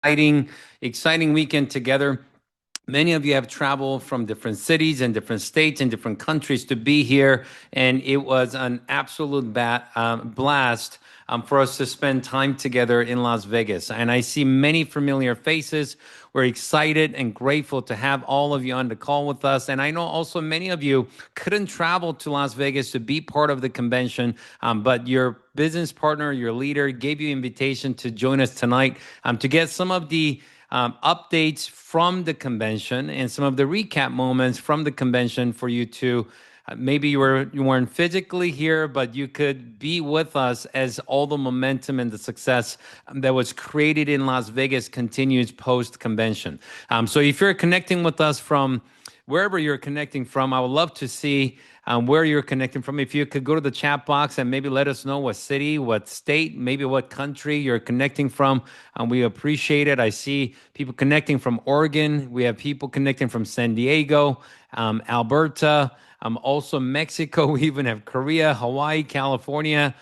exciting weekend together. Many of you have traveled from different cities and different states and different countries to be here, and it was an absolute blast for us to spend time together in Las Vegas. And I see many familiar faces. We're excited and grateful to have all of you on the call with us. And I know also many of you couldn't travel to Las Vegas to be part of the convention, but your business partner, your leader, gave you invitation to join us tonight to get some of the updates from the convention and some of the recap moments from the convention for you to maybe you weren't physically here, but you could be with us as all the momentum and the success that was created in Las Vegas continues post convention. So if you're connecting with us from wherever you're connecting from, I would love to see where you're connecting from. If you could go to the chat box and maybe let us know what city, what state, maybe what country you're connecting from. We appreciate it. I see people connecting from Oregon. We have people connecting from San Diego, Alberta, also Mexico. We even have Korea, Hawaii, California.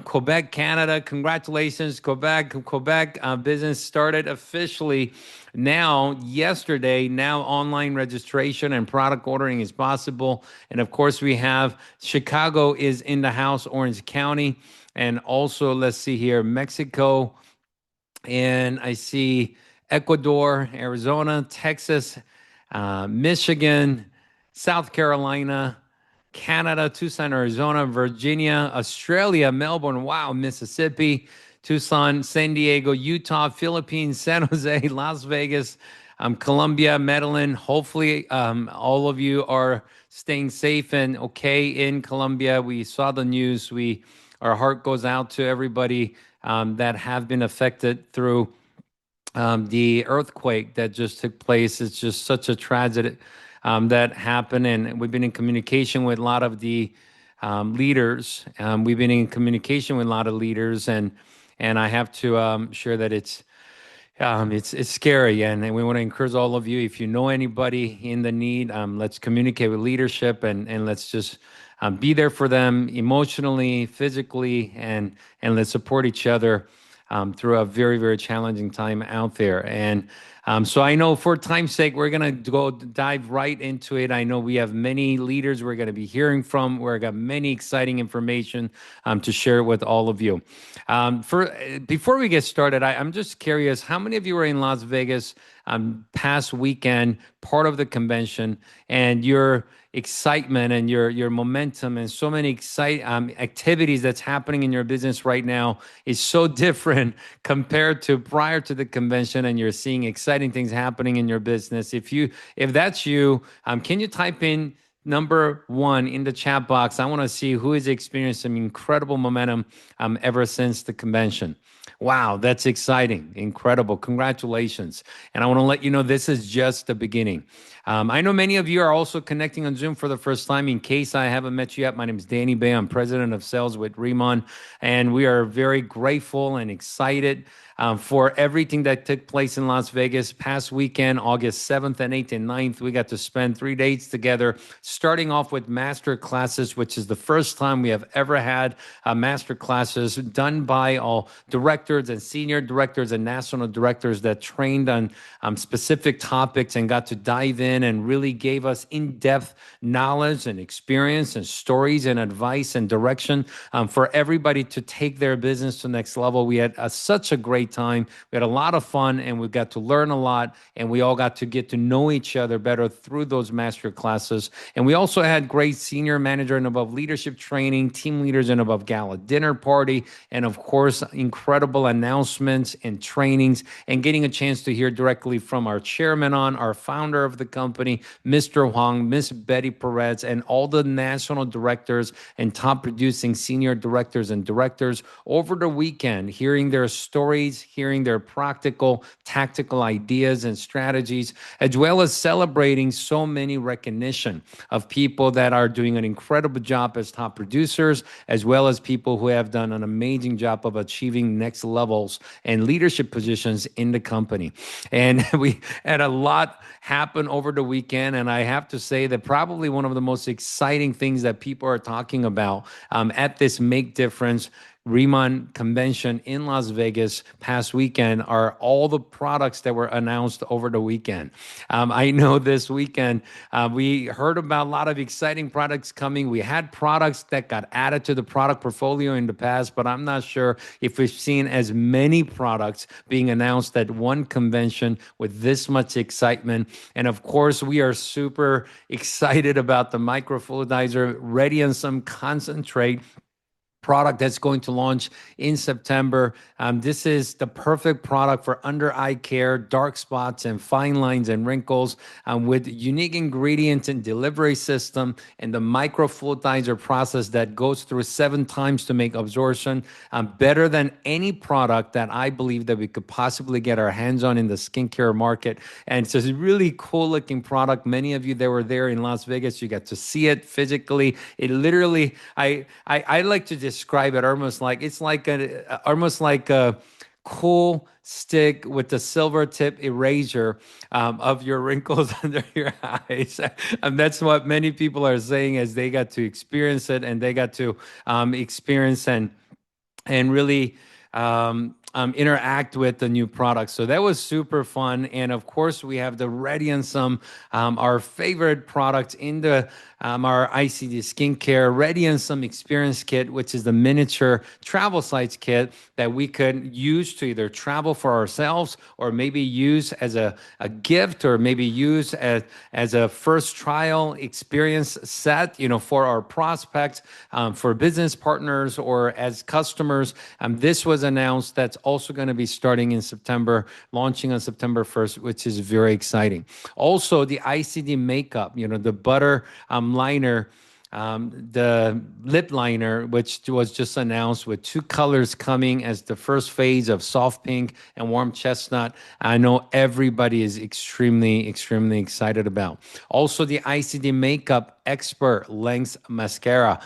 Quebec, Canada. Congratulations, Quebec. Quebec business started officially now yesterday. Now online registration and product ordering is possible. And of course, we have Chicago is in the house, Orange County. And also, let's see here, Mexico. And I see Ecuador, Arizona, Texas, Michigan, South Carolina, Canada, Tucson, Arizona, Virginia, Australia, Melbourne, wow, Mississippi, Tucson, San Diego, Utah, Philippines, San Jose, Las Vegas, Colombia, Medellin. Hopefully, all of you are staying safe and okay in Colombia. We saw the news. Our heart goes out to everybody that have been affected through the earthquake that just took place. It's just such a tragedy that happened, and we've been in communication with a lot of the leaders. We've been in communication with a lot of leaders, and I have to share that it's scary, and we want to encourage all of you. If you know anybody in the need, let's communicate with leadership, and let's just be there for them emotionally, physically, and let's support each other through a very, very challenging time out there. And so I know for time's sake, we're going to go dive right into it. I know we have many leaders we're going to be hearing from. We've got many exciting information to share with all of you. Before we get started, I'm just curious, how many of you were in Las Vegas past weekend, part of the convention, and your excitement and your momentum and so many activities that's happening in your business right now is so different compared to prior to the convention, and you're seeing exciting things happening in your business. If that's you, can you type in number one in the chat box? I want to see who is experiencing some incredible momentum ever since the convention. Wow, that's exciting. Incredible. Congratulations. And I want to let you know this is just the beginning. I know many of you are also connecting on Zoom for the first time. In case I haven't met you yet, my name is Danny Bay. I'm president of sales with Riman, and we are very grateful and excited for everything that took place in Las Vegas past weekend, August 7th and 8th and 9th. We got to spend 3 days together, starting off with master classes, which is the first time we have ever had master classes done by all directors and senior directors and national directors that trained on specific topics and got to dive in and really gave us in-depth knowledge and experience and stories and advice and direction for everybody to take their business to the next level. We had such a great time. We had a lot of fun, and we got to learn a lot, and we all got to get to know each other better through those master classes. And we also had great senior manager and above leadership training, team leaders and above gala dinner party, and of course, incredible announcements and trainings, and getting a chance to hear directly from our chairman, our founder of the company, Mr. Huang, Miss Betty Perez, and all the national directors and top producing senior directors and directors over the weekend, hearing their stories, hearing their practical, tactical ideas and strategies, as well as celebrating so many recognition of people that are doing an incredible job as top producers, as well as people who have done an amazing job of achieving next levels and leadership positions in the company. And we had a lot happen over the weekend, and I have to say that probably one of the most exciting things that people are talking about at this Make Difference Riman convention in Las Vegas past weekend are all the products that were announced over the weekend. I know this weekend we heard about a lot of exciting products coming. We had products that got added to the product portfolio in the past, but I'm not sure if we've seen as many products being announced at one convention with this much excitement. And of course, we are super excited about the microfluidizer Ready and Some concentrate product that's going to launch in September. This is the perfect product for under eye care, dark spots, and fine lines and wrinkles with unique ingredients and delivery system and the microfluidizer process that goes through 7 times to make absorption better than any product that I believe that we could possibly get our hands on in the skincare market. And it's a really cool looking product. Many of you that were there in Las Vegas, you got to see it physically. It literally, I like to describe it almost like it's like almost like a cool stick with the silver tip eraser of your wrinkles under your eyes. And that's what many people are saying as they got to experience it and they got to experience and really interact with the new products. So that was super fun. And of course, we have the Ready and Some, our favorite product in the our ICD skincare Ready and Some experience kit, which is the miniature travel sites kit that we could use to either travel for ourselves or maybe use as a gift or maybe use as a first trial experience set, for our prospects, for business partners or as customers. This was announced. That's also going to be starting in September, launching on September 1st, which is very exciting. Also, the ICD makeup, the butter liner, the lip liner, which was just announced with 2 colors coming as the first phase of soft pink and warm chestnut. I know everybody is extremely, extremely excited about. Also, the ICD Makeup Expert Length Mascara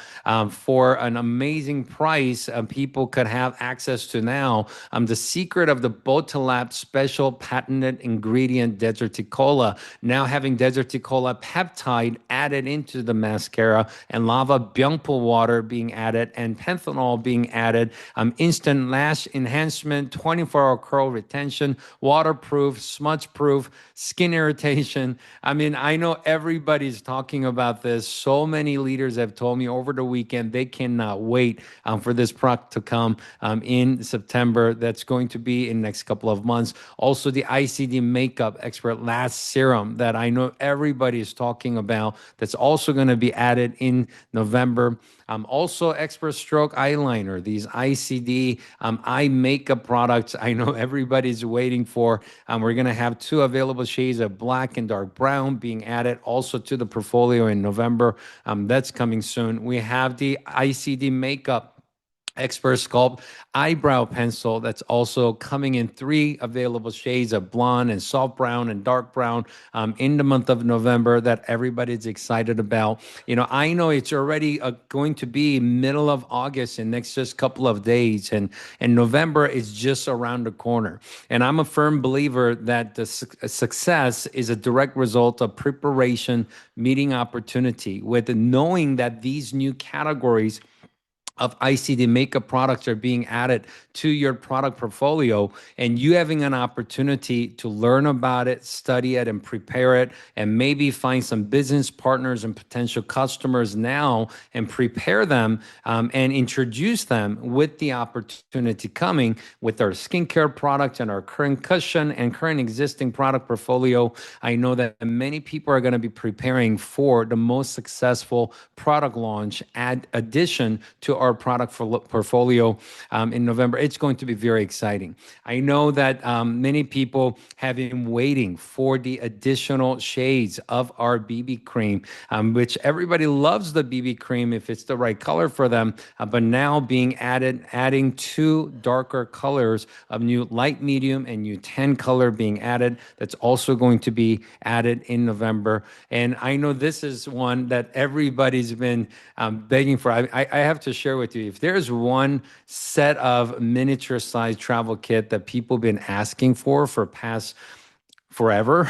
for an amazing price. People could have access to now. The secret of the Botolab special patented ingredient Deserticola, now having Deserticola peptide added into the mascara and lava Byungpo water being added and panthenol being added. Instant lash enhancement, 24-hour curl retention, waterproof, smudge proof, skin irritation. I mean, I know everybody's talking about this. So many leaders have told me over the weekend they cannot wait for this product to come in September. That's going to be in the next couple of months. Also, the ICD Makeup Expert Lash Serum that I know everybody is talking about. That's also going to be added in November. Also, Expert Stroke Eyeliner, these ICD eye makeup products I know everybody's waiting for. We're going to have 2 available shades of black and dark brown being added also to the portfolio in November. That's coming soon. We have the ICD Makeup Expert Sculpt Eyebrow Pencil that's also coming in 3 available shades of blonde and soft brown and dark brown in the month of November that everybody's excited about. I know it's already going to be middle of August in next just couple of days, and November is just around the corner. And I'm a firm believer that the success is a direct result of preparation, meeting opportunity, with knowing that these new categories of ICD makeup products are being added to your product portfolio, and you having an opportunity to learn about it, study it, and prepare it, and maybe find some business partners and potential customers now and prepare them and introduce them with the opportunity coming with our skincare products and our current cushion and current existing product portfolio. I know that many people are going to be preparing for the most successful product launch addition to our product portfolio in November. It's going to be very exciting. I know that many people have been waiting for the additional shades of our BB cream, which everybody loves the BB cream if it's the right color for them, but now being adding 2 darker colors of new light medium and new tan color being added. That's also going to be added in November. And I know this is one that everybody's been begging for. I have to share with you, if there's one set of miniature size travel kit that people have been asking for past forever.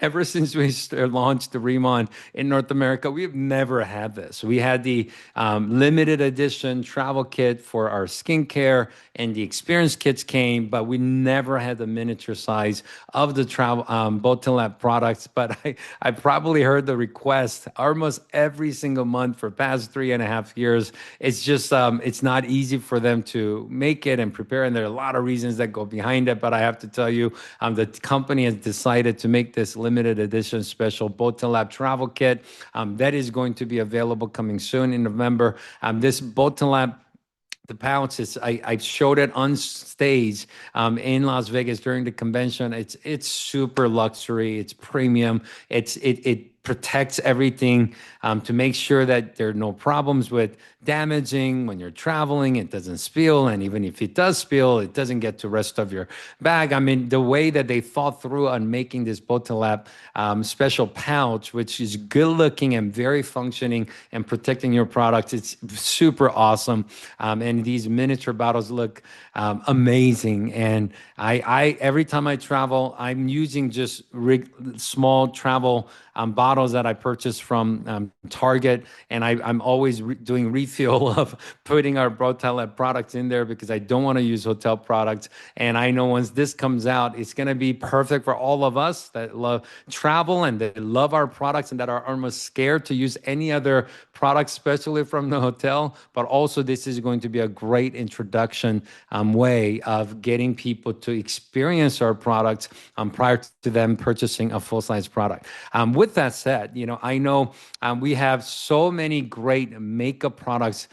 Ever since we launched the Riman in North America, we've never had this. We had the limited edition travel kit for our skincare, and the experience kits came, but we never had the miniature size of the travel Botanlab products. But I probably heard the request almost every single month for past 3.5 years. It's just it's not easy for them to make it and prepare, and there are a lot of reasons that go behind it. But I have to tell you, the company has decided to make this limited edition special Botanlab travel kit that is going to be available coming soon in November. This Botanlab the pouch is I showed it on stage in Las Vegas during the convention. It's super luxury. It's premium. It protects everything to make sure that there are no problems with damaging when you're traveling. It doesn't spill, and even if it does spill, it doesn't get to rest of your bag. I mean, the way that they thought through on making this Botanlab special pouch, which is good looking and very functioning and protecting your products, it's super awesome. And these miniature bottles look amazing. And I every time I travel, I'm using just small travel bottles that I purchased from Target, and I'm always doing refill of putting our Botanlab products in there because I don't want to use hotel products. And I know once this comes out, it's going to be perfect for all of us that love travel and that love our products and that are almost scared to use any other products, especially from the hotel. But also, this is going to be a great introduction way of getting people to experience our products prior to them purchasing a full-size product. With that said, I know we have so many great makeup products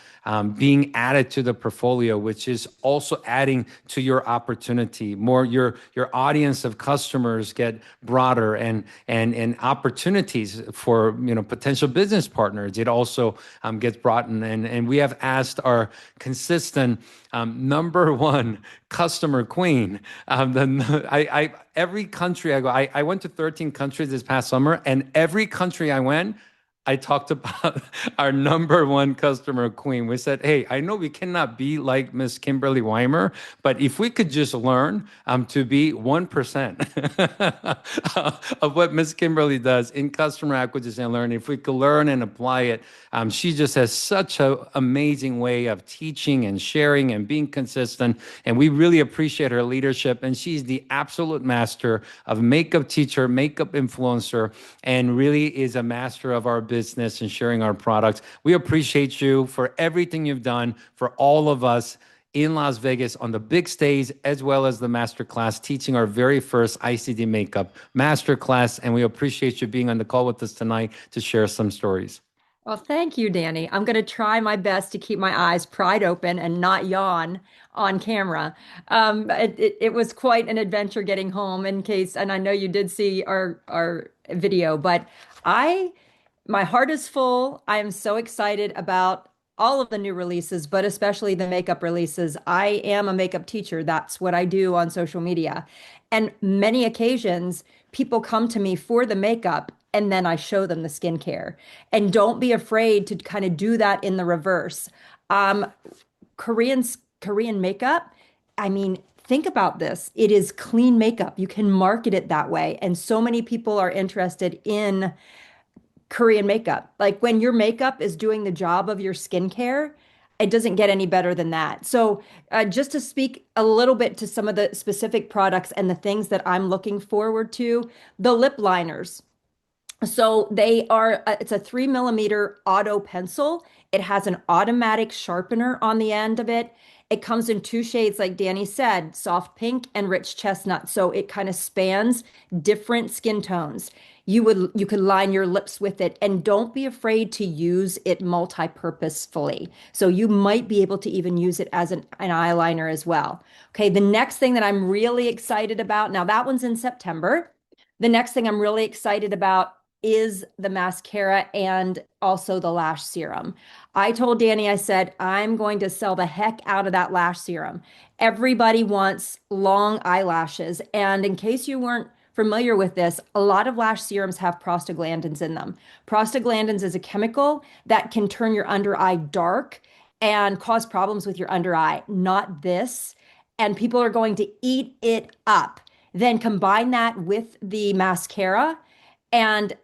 being added to the portfolio, which is also adding to your opportunity. More your audience of customers get broader, and opportunities for potential business partners. It also gets broadened, and we have asked our consistent number one customer queen. Every country I go, I went to 13 countries this past summer, and every country I went, I talked about our number one customer queen. We said, hey, I know we cannot be like Miss Kimberly Weimer, but if we could just learn to be 1% of what Miss Kimberly does in customer acquisition and learning, if we could learn and apply it, she just has such an amazing way of teaching and sharing and being consistent. And we really appreciate her leadership. And she's the absolute master of makeup teacher, makeup influencer, and really is a master of our business and sharing our products. We appreciate you for everything you've done for all of us in Las Vegas on the big stage, as well as the masterclass, teaching our very first ICD makeup masterclass. And we appreciate you being on the call with us tonight to share some stories. Well, thank you, Danny. I'm going to try my best to keep my eyes pried open and not yawn on camera. It was quite an adventure getting home in case, and I know you did see our video, but I my heart is full. I am so excited about all of the new releases, but especially the makeup releases. I am a makeup teacher. That's what I do on social media. And many occasions, people come to me for the makeup and then I show them the skincare. And don't be afraid to kind of do that in the reverse. Um, Korean Korean makeup, I mean, think about this. It is clean makeup. You can market it that way. And so many people are interested in Korean makeup. Like when your makeup is doing the job of your skincare, it doesn't get any better than that. So, just to speak a little bit to some of the specific products and the things that I'm looking forward to, the lip liners. So they are, it's a 3 millimeter auto pencil. It has an automatic sharpener on the end of it. It comes in two shades, like Danny said, soft pink and rich chestnut. So it kind of spans different skin tones. You could line your lips with it, and don't be afraid to use it multi-purposefully. So you might be able to even use it as an eyeliner as well. Okay, the next thing that I'm really excited about, now that one's in September. The next thing I'm really excited about is the mascara and also the lash serum. I told Danny, I said, I'm going to sell the heck out of that lash serum. Everybody wants long eyelashes. And in case you weren't familiar with this, a lot of lash serums have prostaglandins in them. Prostaglandins is a chemical that can turn your under eye dark and cause problems with your under eye. Not this. And people are going to eat it up. Then combine that with the mascara and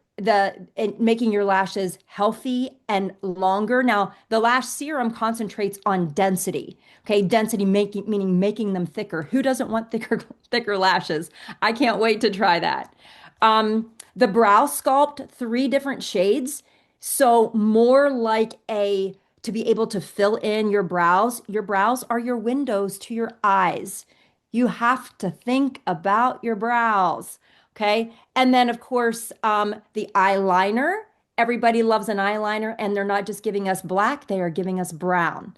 making your lashes healthy and longer. Now, the lash serum concentrates on density. Okay, density making meaning making them thicker. Who doesn't want thicker lashes? I can't wait to try that. The brow sculpt, three different shades. So more like a to be able to fill in your brows. Your brows are your windows to your eyes. You have to think about your brows. Okay. And then, of course, the eyeliner. Everybody loves an eyeliner, and they're not just giving us black, they are giving us brown.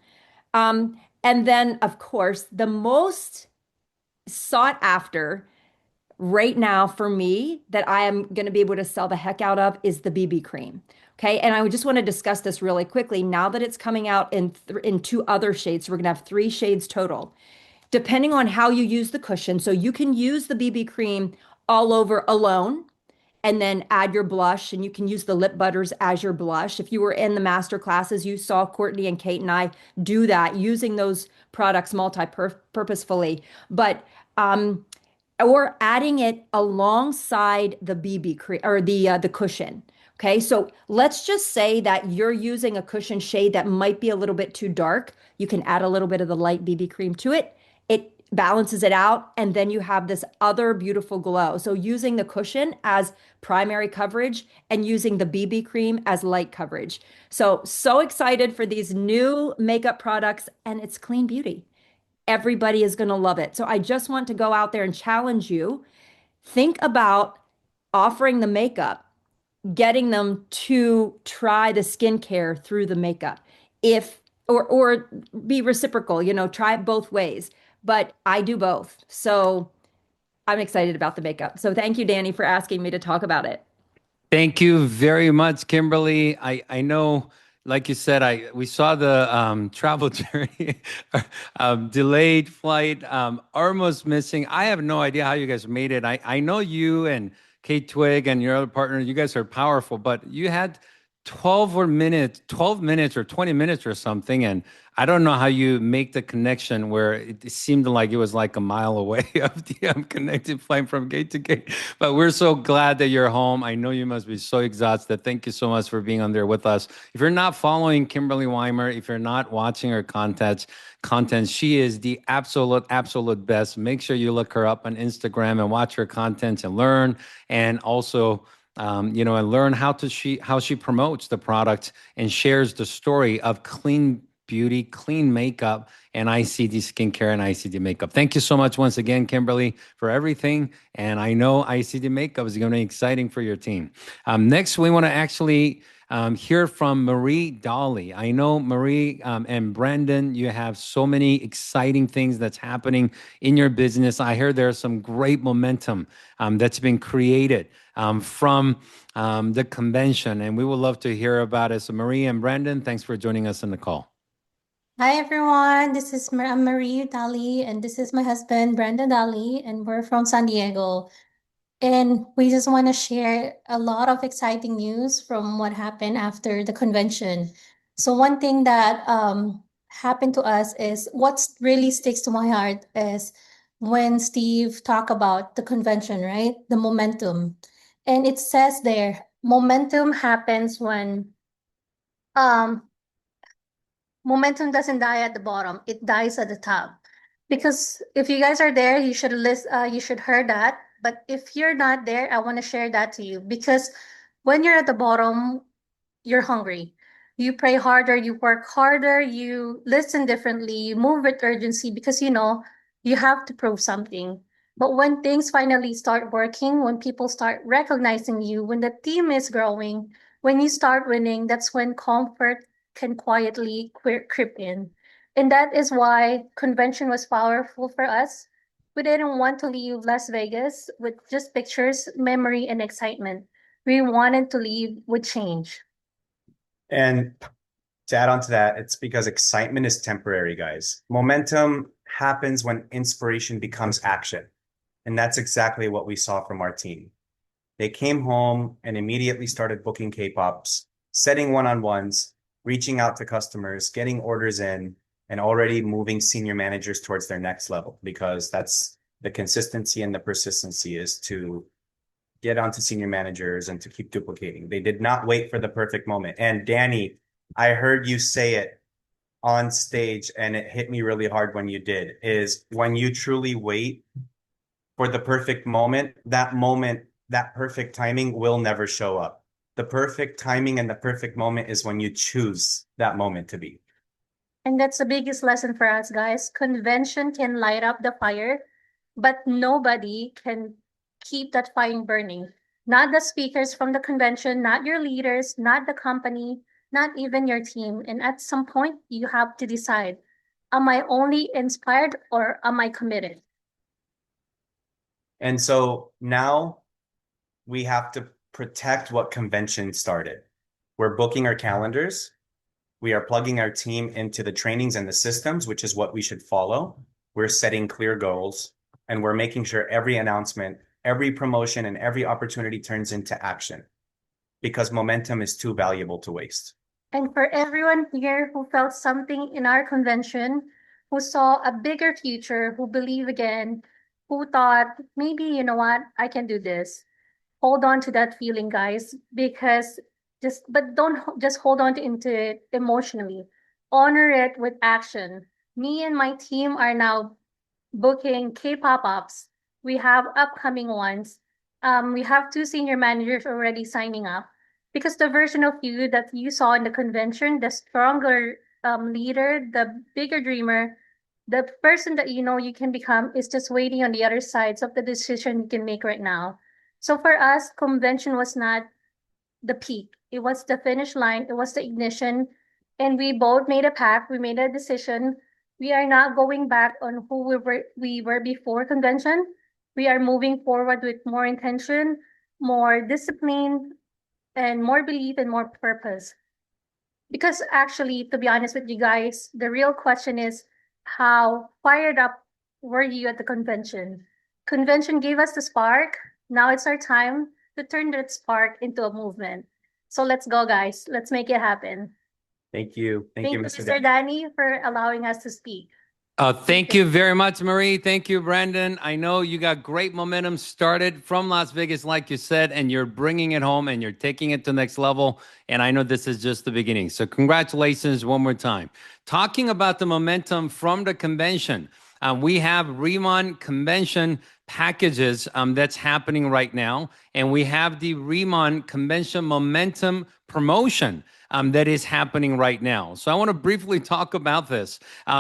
And then, of course, the most sought after right now for me that I am going to be able to sell the heck out of is the BB cream. Okay. And I would just want to discuss this really quickly. Now that it's coming out in two other shades, so we're going to have three shades total depending on how you use the cushion. So you can use the BB cream all over alone and then add your blush, and you can use the lip butters as your blush. If you were in the master classes, you saw Courtney and Kate and I do that using those products multi-purposefully. But or adding it alongside the BB cream or the cushion. Okay, so let's just say that you're using a cushion shade that might be a little bit too dark. You can add a little bit of the light BB cream to it. It balances it out, and then you have this other beautiful glow. So using the cushion as primary coverage and using the BB cream as light coverage. So excited for these new makeup products, and it's clean beauty. Everybody is going to love it. So I just want to go out there and challenge you. Think about offering the makeup, getting them to try the skincare through the makeup. If or be reciprocal, try it both ways. But I do both. So I'm excited about the makeup. So thank you, Danny, for asking me to talk about it. Thank you very much, Kimberly. I know, like you said, I we saw the travel journey, delayed flight, almost missing. I have no idea how you guys made it. I know you and Kate Twig and your other partner, you guys are powerful, but you had 12 minutes or 20 minutes or something. And I don't know how you make the connection where it seemed like it was like a mile away of the connected flight from gate to gate. But we're so glad that you're home. I know you must be so exhausted. Thank you so much for being on there with us. If you're not following Kimberly Weimer, if you're not watching her content, she is the absolute best. Make sure you look her up on Instagram and watch her content and learn. And also, and learn how she promotes the product and shares the story of clean beauty, clean makeup, and ICD skincare and ICD makeup. Thank you so much once again, Kimberly, for everything. And I know ICD makeup is going to be exciting for your team. Next, we want to actually hear from Marie Dolly. I know Marie and Brandon, you have so many exciting things that's happening in your business. I hear there's some great momentum that's been created from the convention, and we would love to hear about it. So, Marie and Brandon, thanks for joining us on the call. Hi everyone, this is I'm Marie Dali, and this is my husband Brenda Dali, and we're from San Diego. And we just want to share a lot of exciting news from what happened after the convention. So one thing that happened to us is what really sticks to my heart is when Steve talked about the convention, right? The momentum. And it says there, momentum happens when um momentum doesn't die at the bottom, it dies at the top. Because if you guys are there, you should hear that. But if you're not there, I want to share that to you because when you're at the bottom, you're hungry. You pray harder, you work harder, you listen differently, you move with urgency because you have to prove something. But when things finally start working, when people start recognizing you, when the team is growing, when you start winning, that's when comfort can quietly creep in. And that is why convention was powerful for us. We didn't want to leave Las Vegas with just pictures, memory, and excitement. We wanted to leave with change. And to add on to that, it's because excitement is temporary, guys. Momentum happens when inspiration becomes action. And that's exactly what we saw from our team. They came home and immediately started booking K-pops, setting one-on-ones, reaching out to customers, getting orders in, and already moving senior managers towards their next level because The consistency and the persistency is to get onto senior managers and to keep duplicating. They did not wait for the perfect moment. And Danny, I heard you say it on stage, and it hit me really hard when you did, is when you truly wait for the perfect moment, that perfect timing will never show up. The perfect timing and the perfect moment is when you choose that moment to be. And that's the biggest lesson for us, guys. Convention can light up the fire, but nobody can keep that fire burning. Not the speakers from the convention, not your leaders, not the company, not even your team. And at some point, you have to decide, am I only inspired or am I committed? And so now we have to protect what convention started. We're booking our calendars. We are plugging our team into the trainings and the systems, which is what we should follow. We're setting clear goals, and we're making sure every announcement, every promotion, and every opportunity turns into action, because momentum is too valuable to waste. And for everyone here who felt something in our convention, who saw a bigger future, who believe again, who thought, maybe, you know what, I can do this. Hold on to that feeling, guys, because but don't just hold on into it emotionally. Honor it with action. Me and my team are now booking K-pop ups. We have upcoming ones. We have two senior managers already signing up because the version of you that you saw in the convention, the stronger leader, the bigger dreamer, the person that you know you can become is just waiting on the other sides of the decision you can make right now. So for us, convention was not the peak. It was the finish line. It was the ignition. And we both made a pact. We made a decision. We are not going back on who we were before convention. We are moving forward with more intention, more discipline, and more belief and more purpose. Because actually, to be honest with you guys, the real question is how fired up were you at the convention? Convention gave us the spark. Now it's our time to turn that spark into a movement. So let's go, guys. Let's make it happen. Thank you. Thank Thank you, you, Mr. Mr. Danny, for allowing us to speak. Thank you very much, Marie. Thank you, Brandon. I know you got great momentum started from Las Vegas, like you said, and you're bringing it home and you're taking it to the next level. And I know this is just the beginning. So congratulations one more time. Talking about the momentum from the convention, we have Riman convention packages that's happening right now. And we have the Riman convention momentum promotion that is happening right now. So I want to briefly talk about this.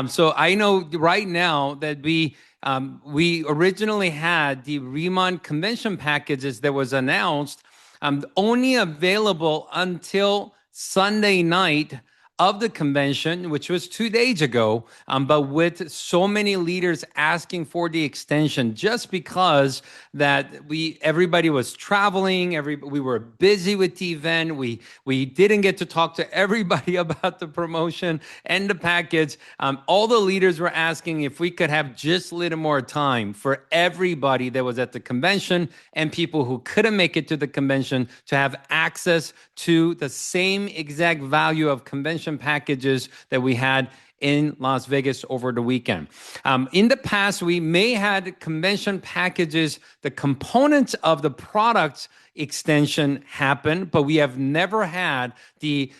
So I know right now that we originally had the Riman convention packages that was announced only available until Sunday night of the convention, which was 2 days ago, but with so many leaders asking for the extension, just because that everybody was traveling, we were busy with the event, we didn't get to talk to everybody about the promotion and the package. All the leaders were asking if we could have just a little more time for everybody that was at the convention and people who couldn't make it to the convention to have access to the same exact value of convention packages that we had in Las Vegas over the weekend. In the past, we may had convention packages, the components of the products extension happen, but we have never had the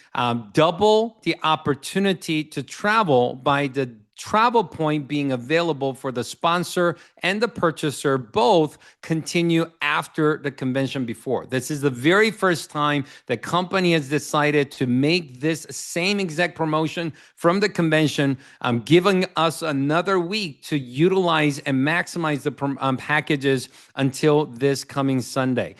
double the opportunity to travel by the travel point being available for the sponsor and the purchaser both continue after the convention before. This is the very first time the company has decided to make this same exact promotion from the convention, giving us another week to utilize and maximize the packages until this coming Sunday.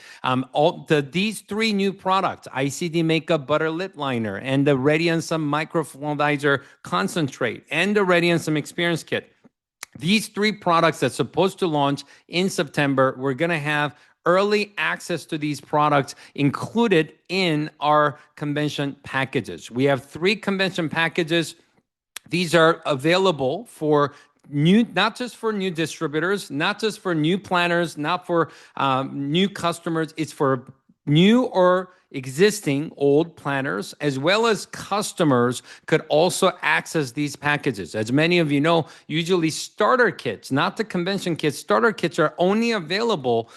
These three new products, ICD Makeup Butter Lip Liner and the Radiance Microfluidizer Concentrate and the Radiance Experience Kit. These three products that's supposed to launch in September, we're going to have early access to these products included in our convention packages. We have three convention packages. These are available for not just for new distributors, not just for new planners, not for new customers. It's for new or existing old planners as well as customers could also access these packages. As many of you know, usually starter kits, not the convention kits, starter kits are only available,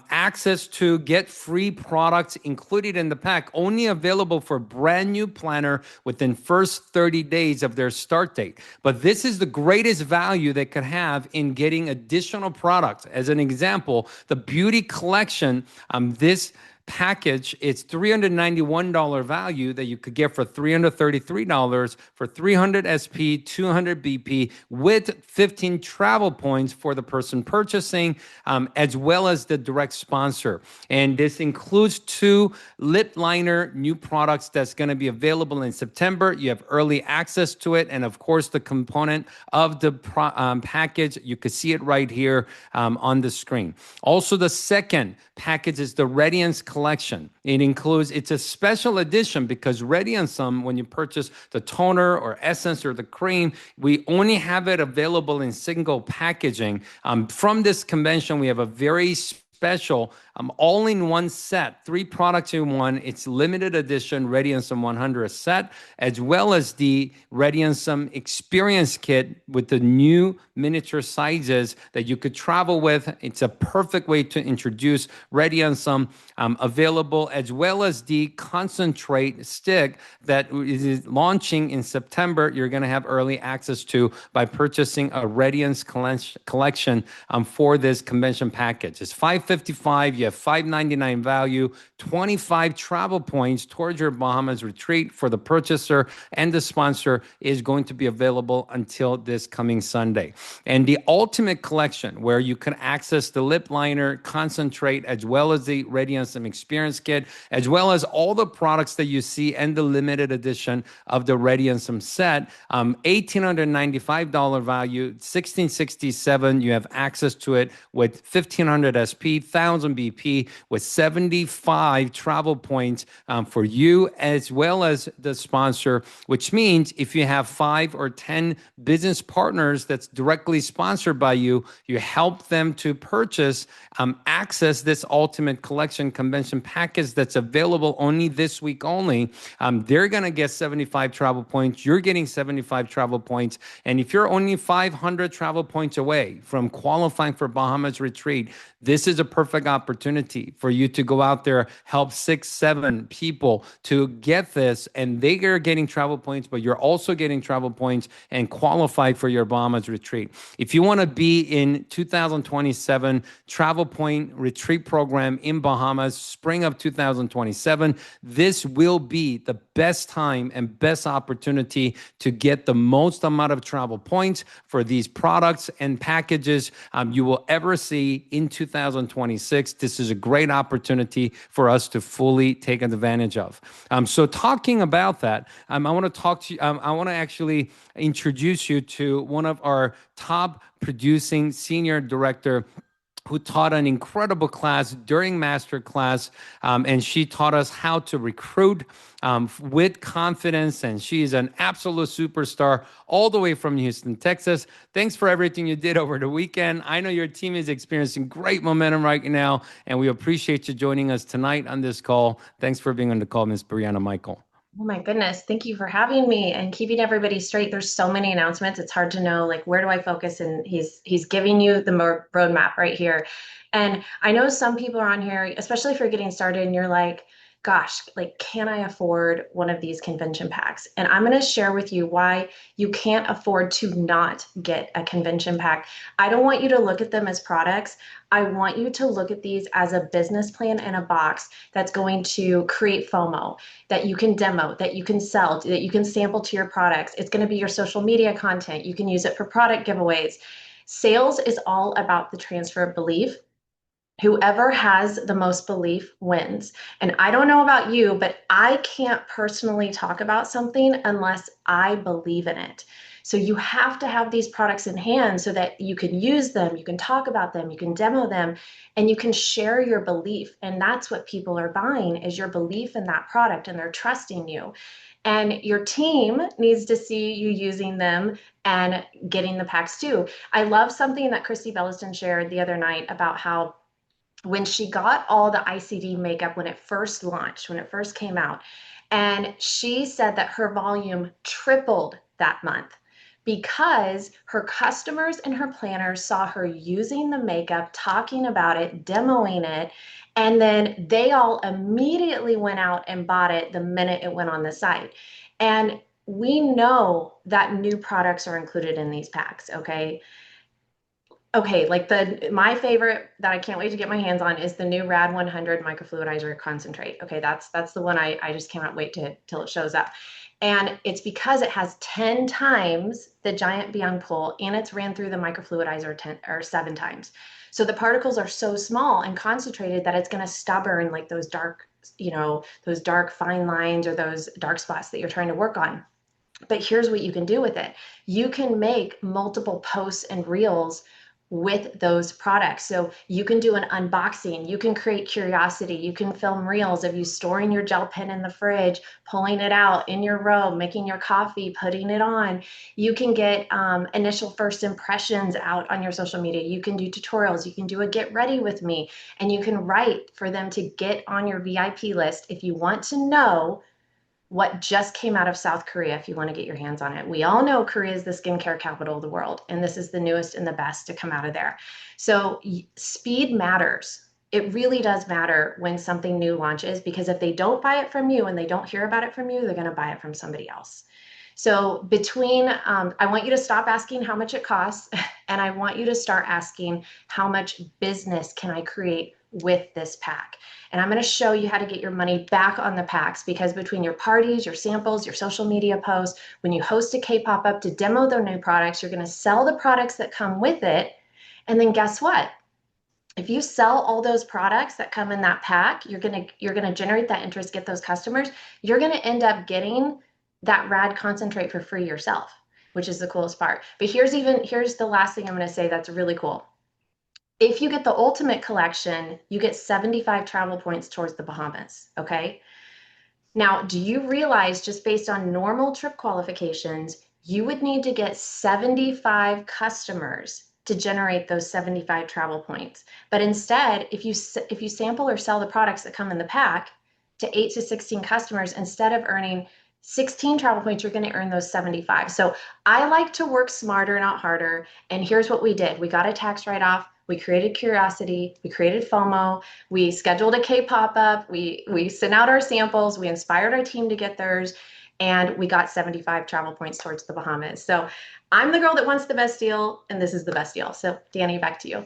access to get free products included in the pack, only available for brand new planner within first 30 days of their start date. But this is the greatest value they could have in getting additional products. As an example, the beauty collection, this package, it's $391 value that you could get for $333 for 300 SP, 200 BP with 15 travel points for the person purchasing, as well as the direct sponsor. And this includes 2 lip liner new products that's going to be available in September. You have early access to it. And of course, the component of the package, you can see it right here on the screen. Also, the second package is the Radiance Collection. It's a special edition because Radiance, when you purchase the toner or essence or the cream, we only have it available in single packaging. From this convention, we have a very special all-in-one set, 3 products in one. It's limited edition Radiansum 100 set, as well as the Radiansum Experience Kit with the new miniature sizes that you could travel with. It's a perfect way to introduce Radiansum, available, as well as the concentrate stick that is launching in September. You're going to have early access to by purchasing a Radiance collection for this convention package. It's $555. You have $599 value, 25 travel points towards your Bahamas retreat for the purchaser, and the sponsor is going to be available until this coming Sunday. And the Ultimate Collection, where you can access the lip liner, concentrate, as well as the Radiansum Experience Kit, as well as all the products that you see and the limited edition of the Radiansum set. $1,895 value, $1,667. You have access to it with 1,500 SP, 1,000 BP, with 75 travel points for you as well as the sponsor, which means if you have 5 or 10 business partners that's directly sponsored by you, you help them to purchase, access this Ultimate Collection convention package that's available only this week only. They're going to get 75 travel points. You're getting 75 travel points. And if you're only 500 travel points away from qualifying for Bahamas retreat, this is a perfect opportunity for you to go out there, help 6, 7 people to get this, and they are getting travel points, but you're also getting travel points and qualify for your Bahamas retreat. If you want to be in 2027 travel point retreat program in Bahamas, spring of 2027, this will be the best time and best opportunity to get the most amount of travel points for these products and packages you will ever see in 2026. This is a great opportunity for us to fully take advantage of. So talking about that, I want to talk to you, I want to actually introduce you to one of our top producing senior director who taught an incredible class during master class, and she taught us how to recruit with confidence, and she's an absolute superstar all the way from Houston, Texas. Thanks for everything you did over the weekend. I know your team is experiencing great momentum right now, and we appreciate you joining us tonight on this call. Thanks for being on the call, Ms. Brianna Michael. Oh my goodness. Thank you for having me and keeping everybody straight. There's so many announcements. It's hard to know, like, where do I focus? And he's giving you the roadmap right here. And I know some people are on here, especially if you're getting started and you're like, gosh, like, can I afford one of these convention packs? And I'm going to share with you why you can't afford to not get a convention pack. I don't want you to look at them as products. I want you to look at these as a business plan in a box that's going to create FOMO, that you can demo, that you can sell, that you can sample to your products. It's going to be your social media content. You can use it for product giveaways. Sales is all about the transfer of belief. Whoever has the most belief wins. And I don't know about you, but I can't personally talk about something unless I believe in it. So you have to have these products in hand so that you can use them, you can talk about them, you can demo them, and you can share your belief. And that's what people are buying, is your belief in that product, and they're trusting you. And your team needs to see you using them and getting the packs too. I love something that Christy Belliston shared the other night about how when she got all the ICD makeup when it first launched, when it first came out. And she said that her volume tripled that month because her customers and her planners saw her using the makeup, talking about it, demoing it, and then they all immediately went out and bought it the minute it went on the site. And we know that new products are included in these packs, okay? Okay, like my favorite that I can't wait to get my hands on is the new Rad 100 microfluidizer concentrate. Okay, that's the one I just cannot wait till it shows up. And it's because it has 10 times the giant Beyond Pull, and it's ran through the microfluidizer 10 or 7 times. So the particles are so small and concentrated that it's going to stubborn like those dark, those dark fine lines or those dark spots that you're trying to work on. But here's what you can do with it. You can make multiple posts and reels with those products. So you can do an unboxing, you can create curiosity, you can film reels of you storing your gel pen in the fridge, pulling it out in your robe, making your coffee, putting it on. You can get initial first impressions out on your social media. You can do tutorials, you can do a get ready with me, and you can write for them to get on your VIP list if you want to know what just came out of South Korea if you want to get your hands on it. We all know Korea is the skincare capital of the world, and this is the newest and the best to come out of there. So speed matters. It really does matter when something new launches, because if they don't buy it from you and they don't hear about it from you, they're going to buy it from somebody else. So I want you to stop asking how much it costs, and I want you to start asking how much business can I create with this pack. And I'm going to show you how to get your money back on the packs, because between your parties, your samples, your social media posts, when you host a K-pop up to demo their new products, you're going to sell the products that come with it. And then guess what? If you sell all those products that come in that pack, you're going to generate that interest, get those customers. You're going to end up getting that rad concentrate for free yourself, which is the coolest part. But here's the last thing I'm going to say that's really cool. If you get the ultimate collection, you get 75 travel points towards the Bahamas, okay? Now, do you realize, just based on normal trip qualifications, you would need to get 75 customers to generate those 75 travel points. But instead, if you sample or sell the products that come in the pack to 8 to 16 customers, instead of earning 16 travel points, you're going to earn those 75. So I like to work smarter, not harder. And here's what we did. We got a tax write-off. We created curiosity. We created FOMO. We scheduled a K-pop up. We sent out our samples. We inspired our team to get theirs. And we got 75 travel points towards the Bahamas. So I'm the girl that wants the best deal, and this is the best deal. So Danny, back to you.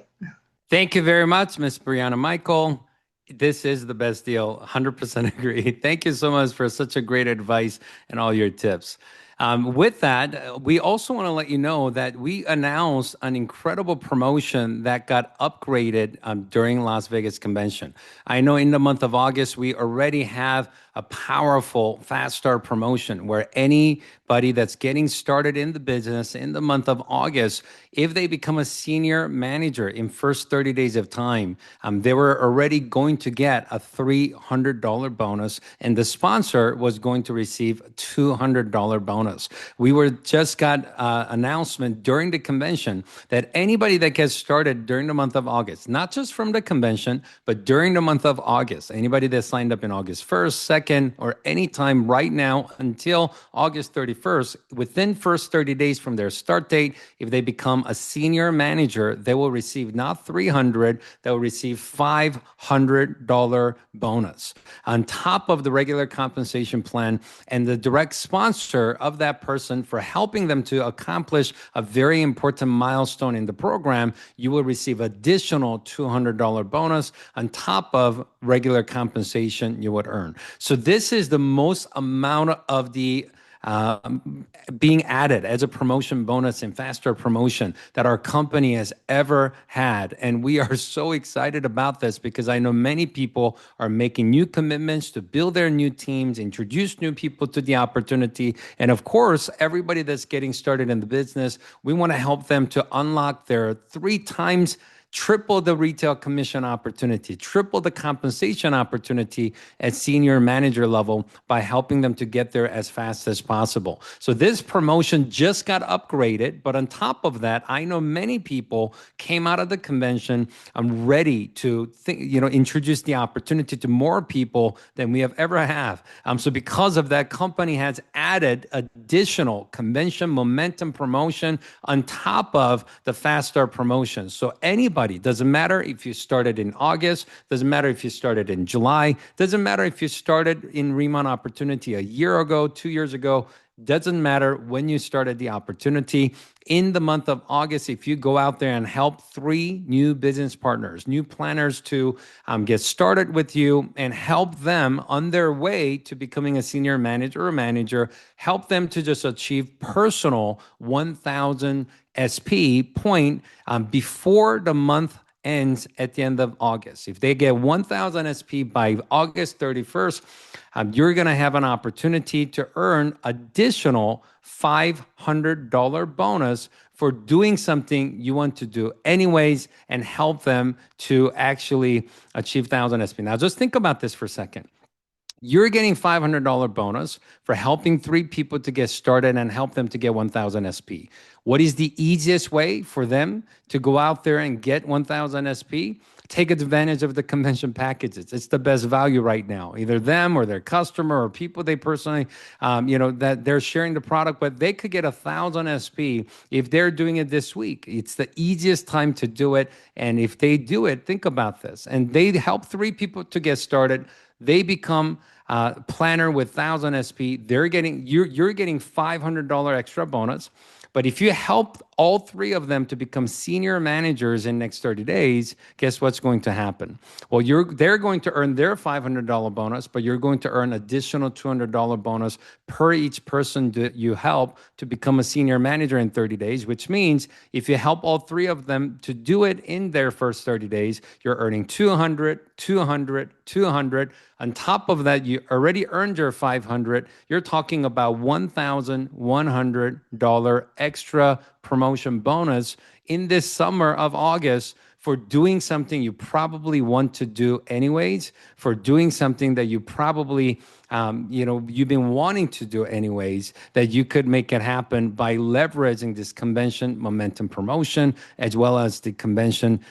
Thank you very much, Miss Brianna Michael. This is the best deal. 100% agree. Thank you so much for such a great advice and all your tips. With that, we also want to let you know that we announced an incredible promotion that got upgraded during Las Vegas convention. I know in the month of August, we already have a powerful fast start promotion where anybody that's getting started in the business in the month of August, if they become a senior manager in first 30 days of time, they were already going to get a $300 bonus, and the sponsor was going to receive a $200 bonus. We were just got announcement during the convention that anybody that gets started during the month of August, not just from the convention, but during the month of August, anybody that signed up in August 1st, 2nd, or any time right now until August 31st, within first 30 days from their start date, if they become a senior manager, they will receive not 300, they will receive $500 bonus on top of the regular compensation plan, and the direct sponsor of that person for helping them to accomplish a very important milestone in the program, you will receive additional $200 bonus on top of regular compensation you would earn. So this is the most amount of the being added as a promotion bonus and faster promotion that our company has ever had. And we are so excited about this because I know many people are making new commitments to build their new teams, introduce new people to the opportunity. And of course, everybody that's getting started in the business, we want to help them to unlock their 3 times triple the retail commission opportunity, triple the compensation opportunity at senior manager level by helping them to get there as fast as possible. So this promotion just got upgraded, but on top of that, I know many people came out of the convention ready to introduce the opportunity to more people than we have ever have. So because of that, company has added additional convention momentum promotion on top of the Fast Start promotion. So anybody, doesn't matter if you started in August, doesn't matter if you started in July, doesn't matter if you started in Riman Opportunity a year ago, 2 years ago, doesn't matter when you started the opportunity. In the month of August, if you go out there and help 3 new business partners, new planners to get started with you and help them on their way to becoming a senior manager or manager, help them to just achieve personal 1,000 SP point before the month ends at the end of August. If they get 1,000 SP by August 31st, you're going to have an opportunity to earn additional $500 bonus for doing something you want to do anyways and help them to actually achieve 1,000 SP. Now, just think about this for a second. You're getting $500 bonus for helping 3 people to get started and help them to get 1,000 SP. What is the easiest way for them to go out there and get 1,000 SP? Take advantage of the convention packages. It's the best value right now. Either them or their customer or people they personally, that they're sharing the product, but they could get 1,000 SP if they're doing it this week. It's the easiest time to do it. And if they do it, think about this. And they help 3 people to get started. They become planner with 1,000 SP. You're getting $500 extra bonus. But if you help all 3 of them to become senior managers in next 30 days, guess what's going to happen? Well, they're going to earn their $500 bonus, but you're going to earn additional $200 bonus per each person that you help to become a senior manager in 30 days, which means if you help all 3 of them to do it in their first 30 days, you're earning 200, 200, 200. On top of that, you already earned your 500. You're talking about $1,100 extra promotion bonus in this summer of August for doing something you probably want to do anyways, for doing something that you probably, you've been wanting to do anyways, that you could make it happen by leveraging this convention momentum promotion, as well as the convention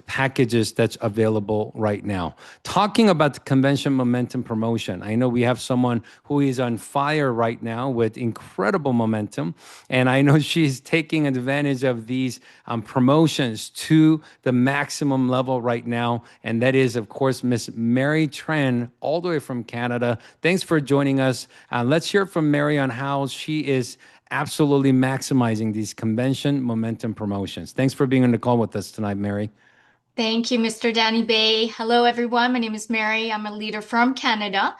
packages that's available right now. Talking about the convention momentum promotion, I know we have someone who is on fire right now with incredible momentum, and I know she's taking advantage of these promotions to the maximum level right now, and that is, of course, Miss Mary Tran, all the way from Canada. Thanks for joining us. Let's hear from Mary on how she is absolutely maximizing these convention momentum promotions. Thanks for being on the call with us tonight, Mary. Thank you, Mr. Danny Bay. Hello, everyone. My name is Mary. I'm a leader from Canada.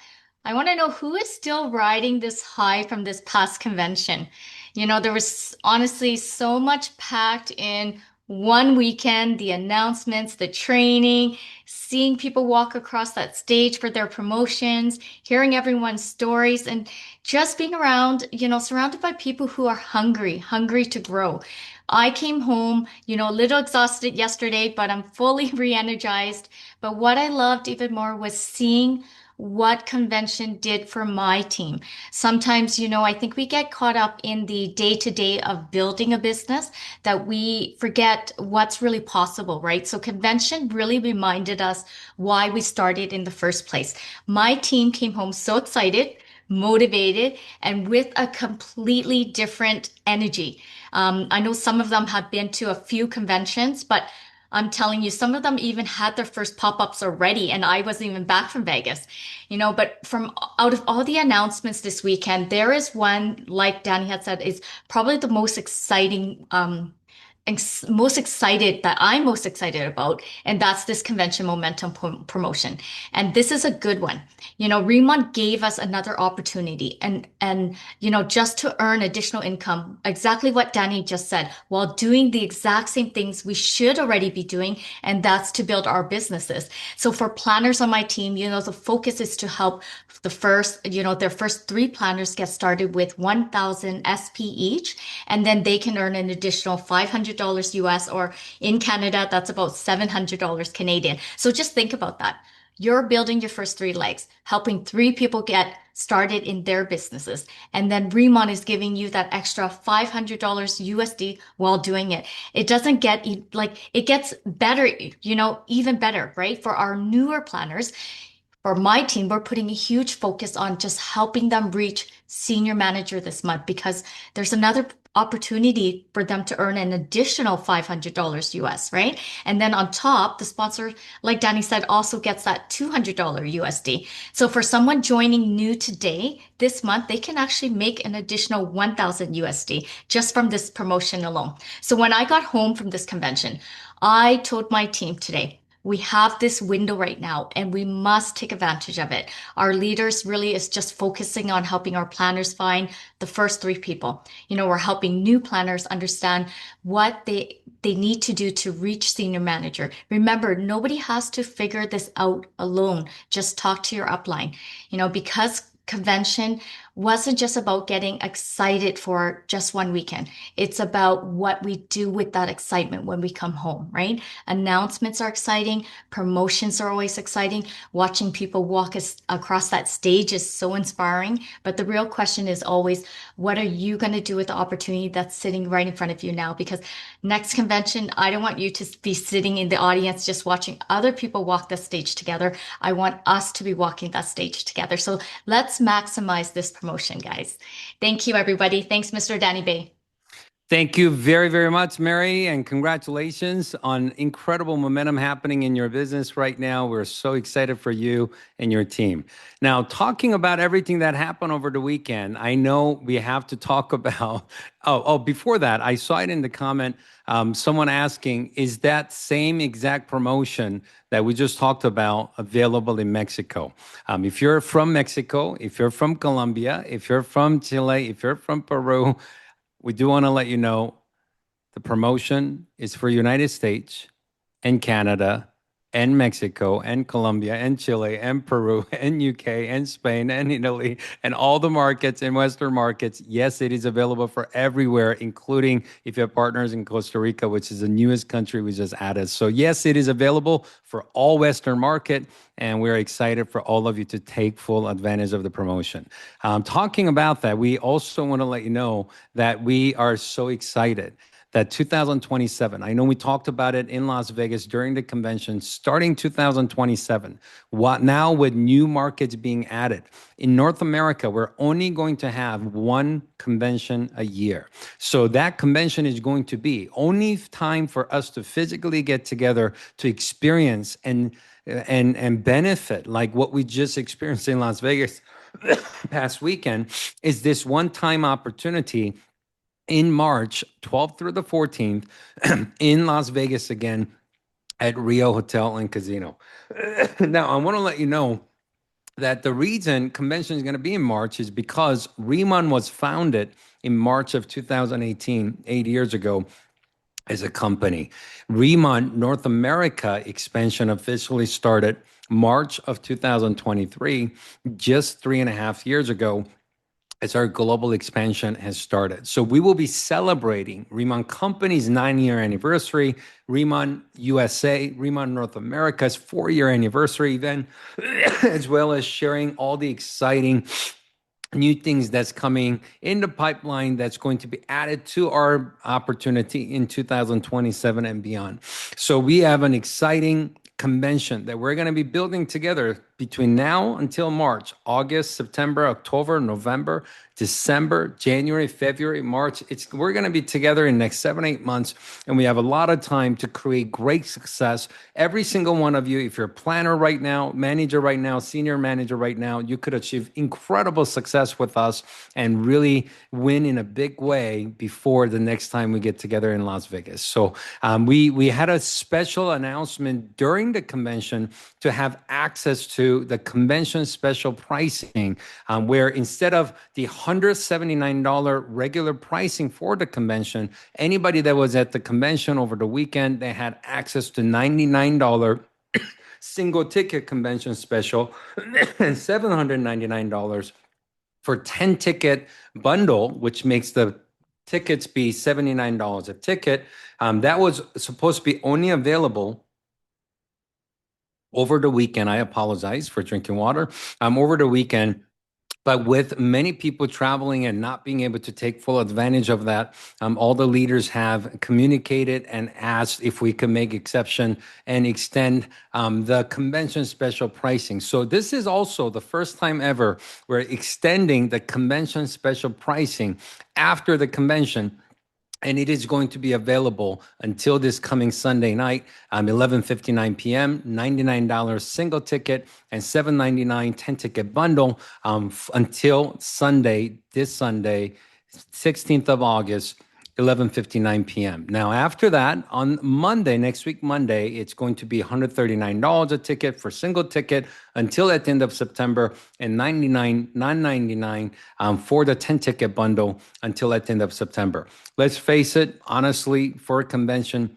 I want to know who is still riding this high from this past convention. There was honestly so much packed in one weekend, the announcements, the training, seeing people walk across that stage for their promotions, hearing everyone's stories, and just being around, surrounded by people who are hungry to grow. I came home, a little exhausted yesterday, but I'm fully re-energized. But what I loved even more was seeing what convention did for my team. Sometimes, I think we get caught up in the day-to-day of building a business that we forget what's really possible, right? So convention really reminded us why we started in the first place. My team came home so excited, motivated, and with a completely different energy. I know some of them have been to a few conventions, but I'm telling you, some of them even had their first pop-ups already, and I wasn't even back from Vegas. But from out of all the announcements this weekend, there is one, like Danny had said, is probably the most exciting, that I'm most excited about, and that's this convention momentum promotion. And this is a good one. Riman gave us another opportunity and just to earn additional income, exactly what Danny just said, while doing the exact same things we should already be doing, and that's to build our businesses. So for planners on my team, the focus is to help their first 3 planners get started with 1,000 SP each, and then they can earn an additional $500 $500 US, or in Canada, that's about $700 Canadian. So just think about that. You're building your first three legs, helping three people get started in their businesses. And then Remon is giving you that extra $500 USD while doing it. It doesn't get like, it gets better, even better, right? For our newer planners, for my team, we're putting a huge focus on just helping them reach senior manager this month, because there's another opportunity for them to earn an additional $500 US, right? And then on top, the sponsor, like Danny said, also gets that $200 USD. So for someone joining new today, this month, they can actually make an additional 1,000 USD just from this promotion alone. So when I got home from this convention, I told my team today, we have this window right now and we must take advantage of it. Our leaders really is just focusing on helping our planners find the first three people. We're helping new planners understand what they need to do to reach senior manager. Remember, nobody has to figure this out alone. Just talk to your upline. Because convention wasn't just about getting excited for just one weekend. It's about what we do with that excitement when we come home, right? Announcements are exciting. Promotions are always exciting. Watching people walk across that stage is so inspiring. But the real question is always, what are you going to do with the opportunity that's sitting right in front of you now? Because next convention, I don't want you to be sitting in the audience just watching other people walk the stage together. I want us to be walking that stage together. So let's maximize this promotion, guys. Thank you, everybody. Thanks, Mr. Danny Bay. Thank you very, very much, Mary, and congratulations on incredible momentum happening in your business right now. We're so excited for you and your team. Now, talking about everything that happened over the weekend, I know we have to talk about. Before that, I saw it in the comment. Someone asking, is that same exact promotion that we just talked about available in Mexico? If you're from Mexico, if you're from Colombia, if you're from Chile, if you're from Peru, we do want to let you know the promotion is for United States and Canada and Mexico and Colombia and Chile and Peru and UK and Spain and Italy and all the markets and Western markets. Yes, it is available for everywhere, including if you have partners in Costa Rica, which is the newest country we just added. So yes, it is available for all Western market, and we're excited for all of you to take full advantage of the promotion. Talking about that, we also want to let you know that we are so excited that 2027, I know we talked about it in Las Vegas during the convention, starting 2027, what now with new markets being added. In North America, we're only going to have one convention a year. So that convention is going to be only time for us to physically get together to experience and benefit like what we just experienced in Las Vegas past weekend is this one-time opportunity in March 12th through the 14th in Las Vegas again at Rio Hotel and Casino. Now, I want to let you know that the reason convention is going to be in March is because Riman was founded in March of 2018, 8 years ago, as a company. Riman North America expansion officially started March of 2023, just 3.5 years ago, as our global expansion has started. So we will be celebrating Riman Company's 9-year anniversary, Riman USA, Riman North America's 4-year anniversary event, as well as sharing all the exciting new things that's coming in the pipeline that's going to be added to our opportunity in 2027 and beyond. So we have an exciting convention that we're going to be building together between now until March, August, September, October, November, December, January, February, March. We're going to be together in the next 7-8 months, and we have a lot of time to create great success. Every single one of you, if you're a planner right now, manager right now, senior manager right now, you could achieve incredible success with us and really win in a big way before the next time we get together in Las Vegas. So we had a special announcement during the convention to have access to the convention special pricing, where instead of the $179 regular pricing for the convention, anybody that was at the convention over the weekend, they had access to $99 single ticket convention special and $799 for 10 ticket bundle, which makes the tickets be $79 a ticket. That was supposed to be only available over the weekend. I apologize for drinking water. Over the weekend. But with many people traveling and not being able to take full advantage of that, all the leaders have communicated and asked if we can make exception and extend the convention special pricing. So this is also the first time ever we're extending the convention special pricing after the convention, and it is going to be available until this coming Sunday night, 11:59 p.m. $99 single ticket and $7.99 10-ticket bundle until Sunday, this Sunday, 16th of August. 11:59 p.m. Now, after that, on Monday, next week, Monday, it's going to be $139 a ticket for single ticket until at the end of September, and $99.99 for the 10-ticket bundle until at the end of September. Let's face it, honestly, for a convention,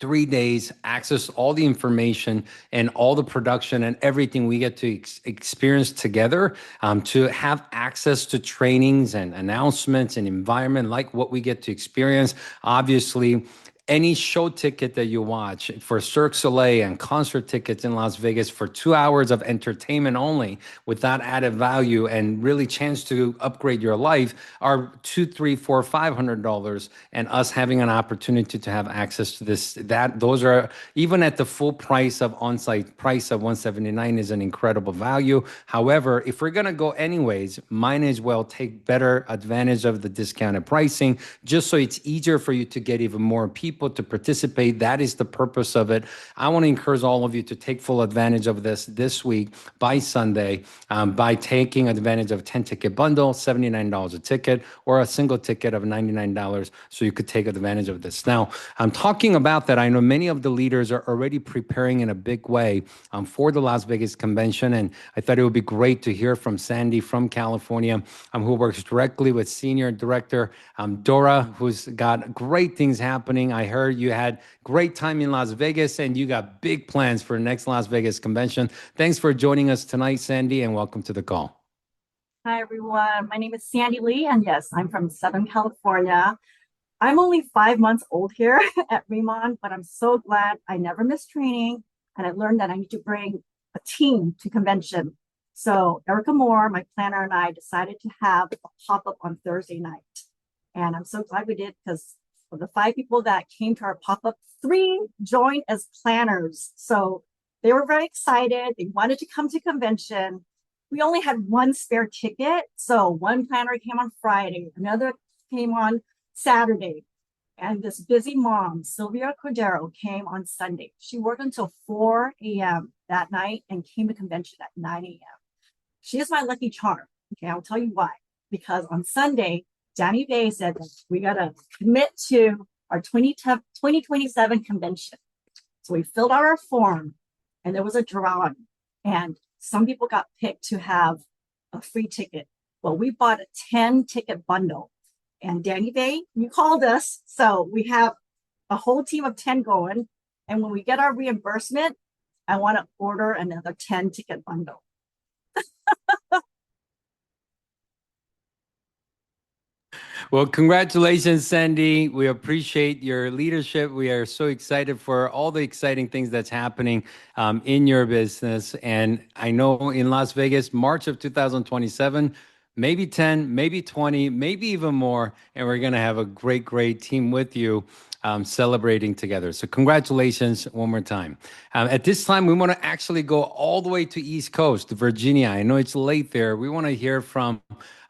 3 days, access all the information and all the production and everything we get to experience together, to have access to trainings and announcements and environment like what we get to experience. Obviously, any show ticket that you watch for Cirque du Soleil and concert tickets in Las Vegas for 2 hours of entertainment only without added value and really chance to upgrade your life are two, three, four, $500, and us having an opportunity to have access to this, that those are even at the full price of on-site price of 179 is an incredible value. However, if we're going to go anyways, might as well take better advantage of the discounted pricing just so it's easier for you to get even more people to participate. That is the purpose of it. I want to encourage all of you to take full advantage of this week by Sunday, by taking advantage of a 10-ticket bundle, $79 a ticket, or a single ticket of $99, so you could take advantage of this. Now, I'm talking about that. I know many of the leaders are already preparing in a big way for the Las Vegas convention, and I thought it would be great to hear from Sandy from California, who works directly with Senior Director Dora, who's got great things happening. I heard you had great time in Las Vegas and you got big plans for next Las Vegas convention. Thanks for joining us tonight, Sandy, and welcome to the call. Hi, everyone. My name is Sandy Lee, and yes, I'm from Southern California. I'm only 5 months old here at Riman, but I'm so glad I never missed training, and I learned that I need to bring a team to convention. So Erica Moore, my planner, and I decided to have a pop-up on Thursday night. And I'm so glad we did, because of the 5 people that came to our pop-up, 3 joined as planners. So they were very excited. They wanted to come to convention. We only had 1 spare ticket. So one planner came on Friday, another came on Saturday. And this busy mom, Sylvia Cordero, came on Sunday. She worked until 4 a.m. that night and came to convention at 9 a.m. She is my lucky charm. Okay, I'll tell you why. Because on Sunday, Danny Bay said that we got to commit to our 2027 convention. So we filled out our form and there was a drawing. And some people got picked to have a free ticket. Well, we bought a 10-ticket bundle. And Danny Bay, you called us. So we have a whole team of 10 going. And when we get our reimbursement, I want to order another 10-ticket bundle. Well, congratulations, Sandy. We appreciate your leadership. We are so excited for all the exciting things that's happening in your business. And I know in Las Vegas, March of 2027, maybe 10, maybe 20, maybe even more. And we're going to have a great, great team with you celebrating together. So congratulations one more time. At this time, we want to actually go all the way to East Coast, to Virginia. I know it's late there. We want to hear from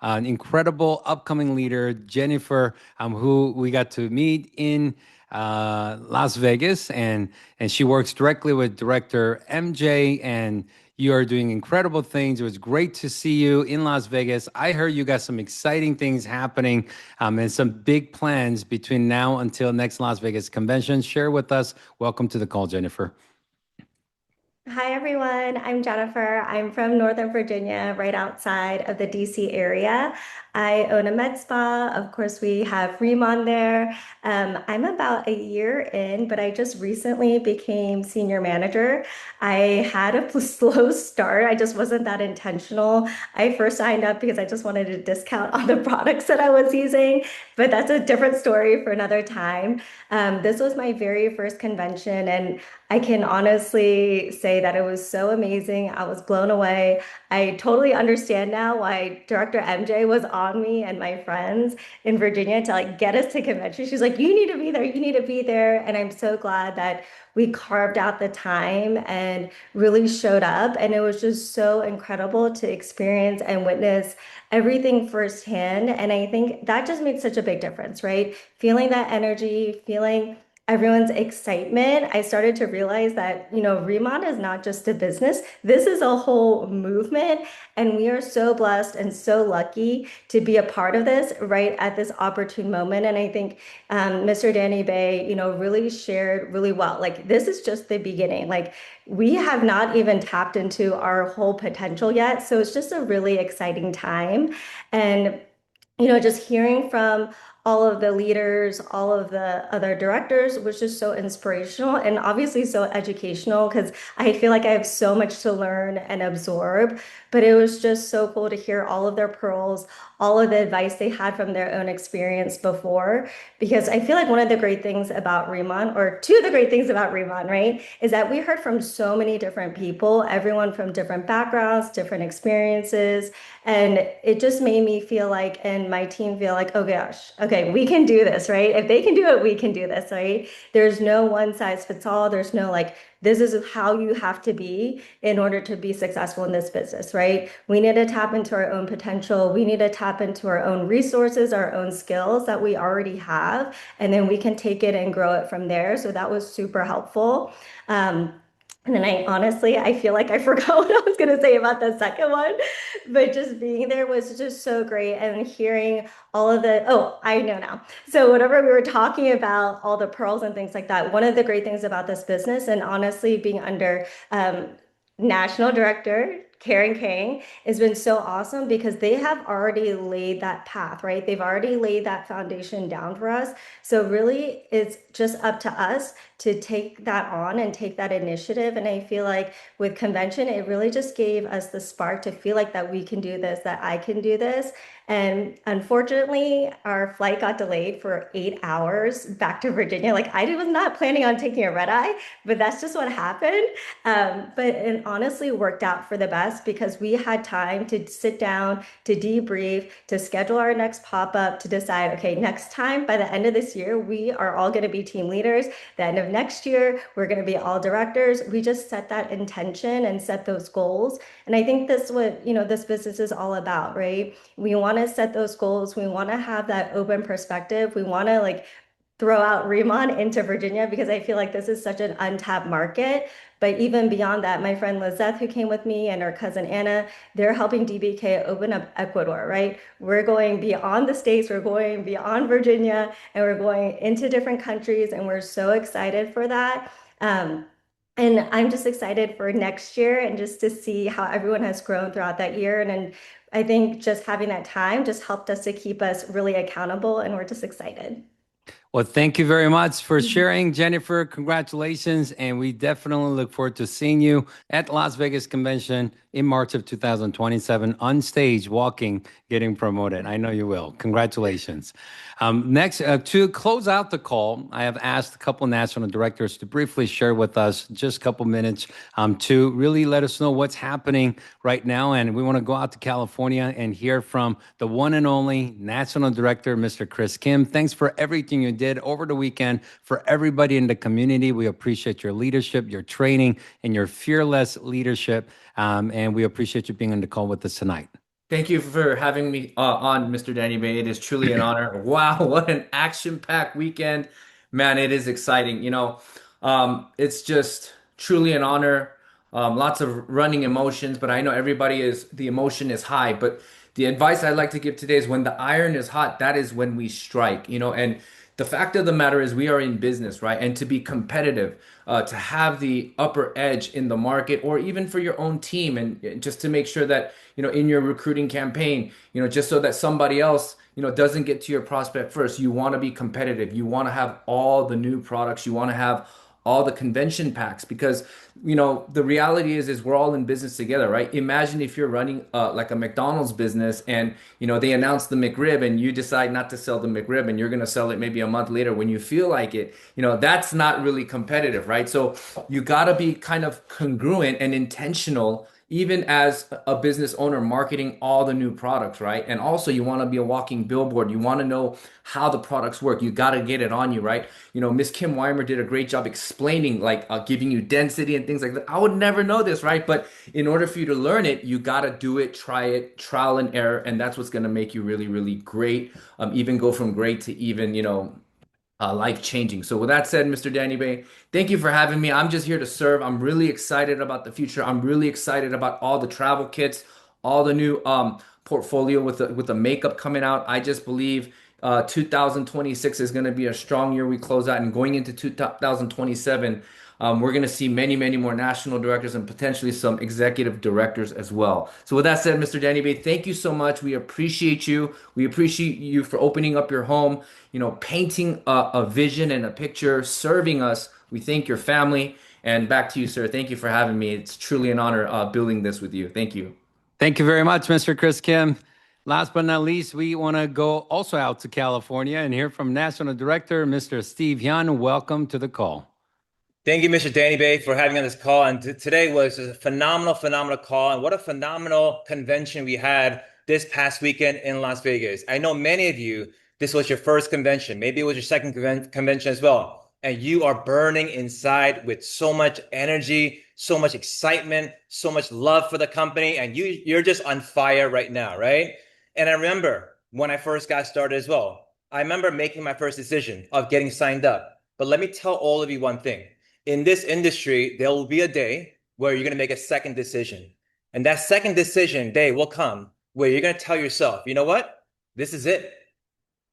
an incredible upcoming leader, Jennifer, who we got to meet in Las Vegas, and she works directly with Director MJ, and you are doing incredible things. It was great to see you in Las Vegas. I heard you got some exciting things happening and some big plans between now until next Las Vegas convention. Share with us. Welcome to the call, Jennifer. Hi everyone, I'm Jennifer. I'm from Northern Virginia, right outside of the DC area. I own a med spa. Of course, we have Riman there. I'm about a year in, but I just recently became senior manager. I had a slow start. I just wasn't that intentional. I first signed up because I just wanted a discount on the products that I was using, but that's a different story for another time. This was my very first convention, and I can honestly say that it was so amazing. I was blown away. I totally understand now why Director MJ was on me and my friends in Virginia to like get us to convention. She's like, you need to be there, you need to be there. And I'm so glad that we carved out the time and really showed up. And it was just so incredible to experience and witness everything firsthand. And I think that just makes such a big difference, right? Feeling that energy, feeling everyone's excitement, I started to realize that, Remont is not just a business. This is a whole movement. And we are so blessed and so lucky to be a part of this right at this opportune moment. And I think Mr. Danny Bay, really shared really well. Like, this is just the beginning. Like, we have not even tapped into our whole potential yet. So it's just a really exciting time. And just hearing from all of the leaders, all of the other directors was just so inspirational and obviously so educational because I feel like I have so much to learn and absorb. But it was just so cool to hear all of their pearls, all of the advice they had from their own experience before. Because I feel like one of the great things about Riman, or two of the great things about Riman, right, is that we heard from so many different people, everyone from different backgrounds, different experiences. And it just made me feel like, and my team feel like, oh gosh, okay, we can do this, right? If they can do it, we can do this, right? There's no one size fits all. There's no like, this is how you have to be in order to be successful in this business, right? We need to tap into our own potential. We need to tap into our own resources, our own skills that we already have, and then we can take it and grow it from there. So that was super helpful. Um, and then I feel like I forgot what I was going to say about the second one, but just being there was just so great and hearing all of oh, I know now. So whenever we were talking about all the pearls and things like that, one of the great things about this business and honestly being under national director Karen Kang has been so awesome because they have already laid that path, right? They've already laid that foundation down for us. So really it's just up to us to take that on and take that initiative. And I feel like with convention, it really just gave us the spark to feel like that we can do this, that I can do this. And unfortunately, our flight got delayed for 8 hours back to Virginia. Like I was not planning on taking a red eye, but that's just what happened. But it honestly worked out for the best because we had time to sit down, to debrief, to schedule our next pop-up, to decide, okay, next time by the end of this year, we are all going to be team leaders. The end of next year, we're going to be all directors. We just set that intention and set those goals. And I think that's what, this business is all about, right? We want to set those goals. We want to have that open perspective. We want to like throw out Riman into Virginia because I feel like this is such an untapped market. But even beyond that, my friend Lizeth, who came with me, and her cousin Anna, they're helping DBK open up Ecuador, right? We're going beyond the States, we're going beyond Virginia, and we're going into different countries, and we're so excited for that. And I'm just excited for next year and just to see how everyone has grown throughout that year. And I think just having that time just helped us to keep us really accountable, and we're just excited. Well, thank you very much for sharing, Jennifer. Congratulations. And we definitely look forward to seeing you at Las Vegas Convention in March of 2027 on stage, walking, getting promoted. I know you will. Congratulations. Next, to close out the call, I have asked a couple national directors to briefly share with us just a couple minutes to really let us know what's happening right now. And we want to go out to California and hear from the one and only national director, Mr. Chris Kim. Thanks for everything you did over the weekend for everybody in the community. We appreciate your leadership, your training, and your fearless leadership. And we appreciate you being on the call with us tonight. Thank you for having me on, Mr. Danny Bay. It is truly an honor. Wow, what an action-packed weekend. Man, it is exciting. It's just truly an honor. Lots of running emotions, but I know the emotion is high. But the advice I'd like to give today is when the iron is hot, that is when we strike, and the fact of the matter is we are in business, right? And to be competitive, to have the upper edge in the market, or even for your own team, and just to make sure that, in your recruiting campaign, just so that somebody else, doesn't get to your prospect first. You want to be competitive. You want to have all the new products. You want to have all the convention packs, because the reality is we're all in business together, right? Imagine if you're running like a McDonald's business, and they announce the McRib and you decide not to sell the McRib, and you're going to sell it maybe a month later when you feel like it. That's not really competitive, right? So you got to be kind of congruent and intentional, even as a business owner marketing all the new products, right? And also, you want to be a walking billboard. You want to know how the products work. You got to get it on you, right? Miss Kim Weimer did a great job explaining, like giving you density and things like that. I would never know this, right? But in order for you to learn it, you got to do it, try it, trial and error. And that's what's going to make you really, really great. Even go from great to even, life changing. So with that said, Mr. Danny Bay, thank you for having me. I'm just here to serve. I'm really excited about the future. I'm really excited about all the travel kits, all the new portfolio with the makeup coming out. I just believe 2026 is going to be a strong year we close out, and going into 2027. We're going to see many, many more national directors and potentially some executive directors as well. So with that said, Mr. Danny Bay, thank you so much. We appreciate you. We appreciate you for opening up your home, painting a vision and a picture, serving us. We thank your family. And back to you, sir. Thank you for having me. It's truly an honor building this with you. Thank you. Thank you very much, Mr. Chris Kim. Last but not least, we want to go also out to California and hear from National Director, Mr. Steve Hyun. Welcome to the call. Thank you, Mr. Danny Bay, for having on this call. And today was a phenomenal, phenomenal call. And what a phenomenal convention we had this past weekend in Las Vegas. I know many of you, this was your first convention. Maybe it was your second convention as well. And you are burning inside with so much energy, so much excitement, so much love for the company. And you're just on fire right now, right? And I remember when I first got started as well. I remember making my first decision of getting signed up. But let me tell all of you one thing. In this industry, there will be a day where you're going to make a second decision. And that second decision day will come where you're going to tell yourself, you know what? This is it.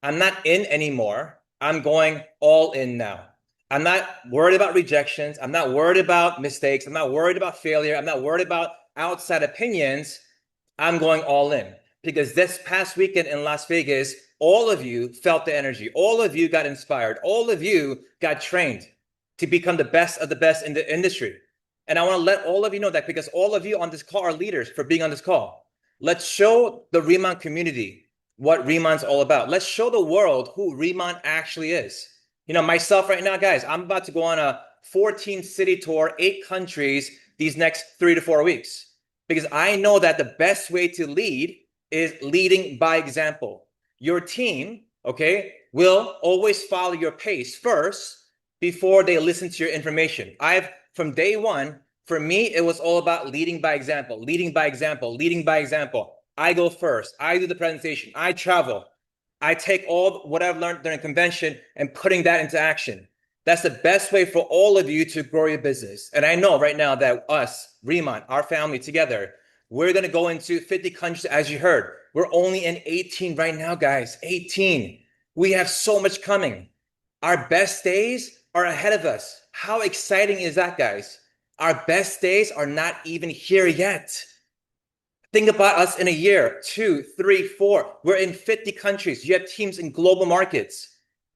I'm not in anymore. I'm going all in now. I'm not worried about rejections. I'm not worried about mistakes. I'm not worried about failure. I'm not worried about outside opinions. I'm going all in. Because this past weekend in Las Vegas, all of you felt the energy. All of you got inspired. All of you got trained to become the best of the best in the industry. And I want to let all of you know that, because all of you on this call are leaders for being on this call. Let's show the Riman community what Riman's all about. Let's show the world who Riman actually is. Myself right now, guys, I'm about to go on a 14-city tour, 8 countries, these next 3 to 4 weeks. Because I know that the best way to lead is leading by example. Your team, okay, will always follow your pace first before they listen to your information. From day one, for me, it was all about leading by example, leading by example, leading by example. I go first. I do the presentation. I travel. I take all what I've learned during convention and putting that into action. That's the best way for all of you to grow your business. And I know right now that us, Riman, our family together, we're going to go into 50 countries, as you heard. We're only in 18 right now, guys. 18. We have so much coming. Our best days are ahead of us. How exciting is that, guys? Our best days are not even here yet. Think about us in a year, 2, 3, 4. We're in 50 countries. You have teams in global markets.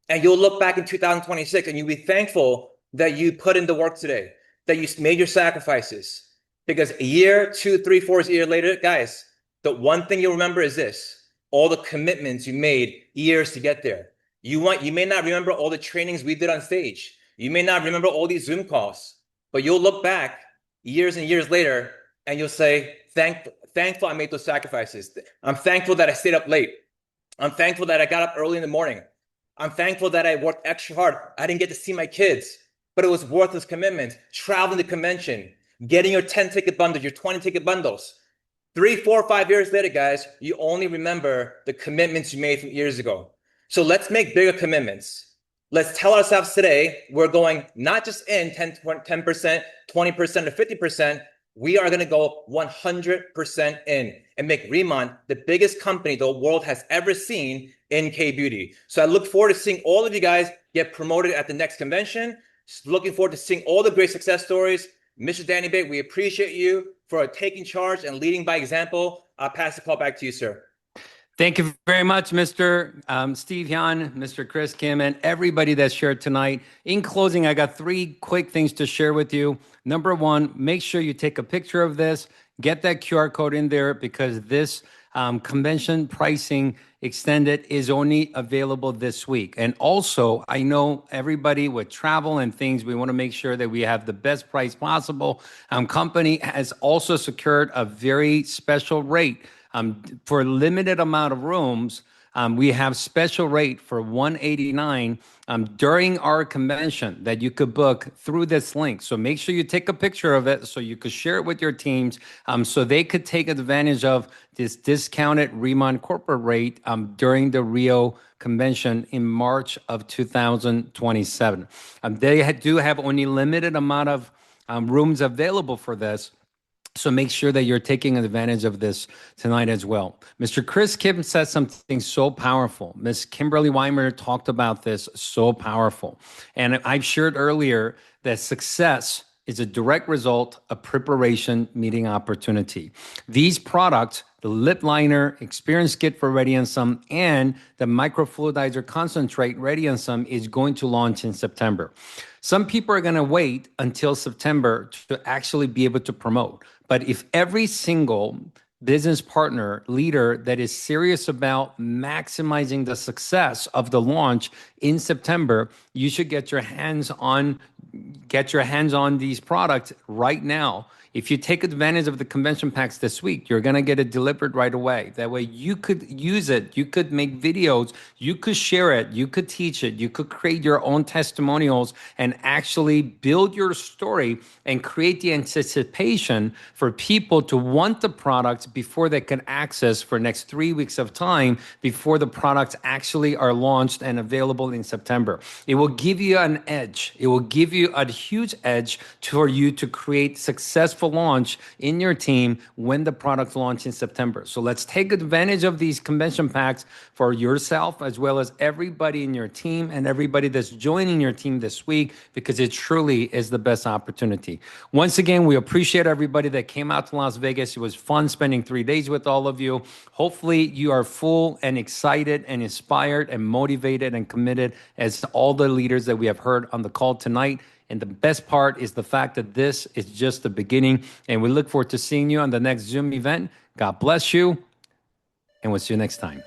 And you'll look back in 2026 and you'll be thankful that you put in the work today, that you made your sacrifices. Because a year, 2, 3, 4 years later, guys, the one thing you'll remember is this: all the commitments you made years to get there. You may not remember all the trainings we did on stage. You may not remember all these Zoom calls, but you'll look back years and years later and you'll say, thankful I made those sacrifices. I'm thankful that I stayed up late. I'm thankful that I got up early in the morning. I'm thankful that I worked extra hard. I didn't get to see my kids, but it was worth those commitments. Traveling the convention, getting your 10-ticket bundles, your 20-ticket bundles. 3, 4, 5 years later, guys, you only remember the commitments you made from years ago. So let's make bigger commitments. Let's tell ourselves today we're going not just in 10%, 20%, or 50%, We are going to go 100% in and make Riman the biggest company the world has ever seen in K-beauty. So I look forward to seeing all of you guys get promoted at the next convention. Looking forward to seeing all the great success stories. Mr. Danny Bay, we appreciate you for taking charge and leading by example. I'll pass the call back to you, sir. Thank you very much, Mr. Steve Hyun, Mr. Chris Kim, and everybody that shared tonight. In closing, I got 3 quick things to share with you. Number 1, make sure you take a picture of this, get that QR code in there because this convention pricing extended is only available this week. And also, I know everybody with travel and things, we want to make sure that we have the best price possible. Company has also secured a very special rate. For a limited amount of rooms, we have special rate for $189 during our convention that you could book through this link. So make sure you take a picture of it so you could share it with your teams so they could take advantage of this discounted Riman corporate rate during the Rio convention in March of 2027. They do have only limited amount of rooms available for this. So make sure that you're taking advantage of this tonight as well. Mr. Chris Kim said something so powerful. Ms. Kimberly Weimer talked about this so powerful. And I've shared earlier that success is a direct result of preparation meeting opportunity. These products, the lip liner, experience kit for Ready & Some, and the microfluidizer concentrate Ready & Some is going to launch in September. Some people are going to wait until September to actually be able to promote. But if every single business partner, leader that is serious about maximizing the success of the launch in September, you should get your hands on these products right now. If you take advantage of the convention packs this week, you're going to get it delivered right away. That way you could use it. You could make videos. You could share it. You could teach it. You could create your own testimonials and actually build your story and create the anticipation for people to want the product before they can access for next 3 weeks of time before the products actually are launched and available in September. It will give you an edge. It will give you a huge edge for you to create successful launch in your team when the product launch in September. So let's take advantage of these convention packs for yourself as well as everybody in your team and everybody that's joining your team this week because it truly is the best opportunity. Once again, we appreciate everybody that came out to Las Vegas. It was fun spending 3 days with all of you. Hopefully you are full and excited and inspired and motivated and committed as all the leaders that we have heard on the call tonight. And the best part is the fact that this is just the beginning. And we look forward to seeing you on the next Zoom event. God bless you. And we'll see you next time.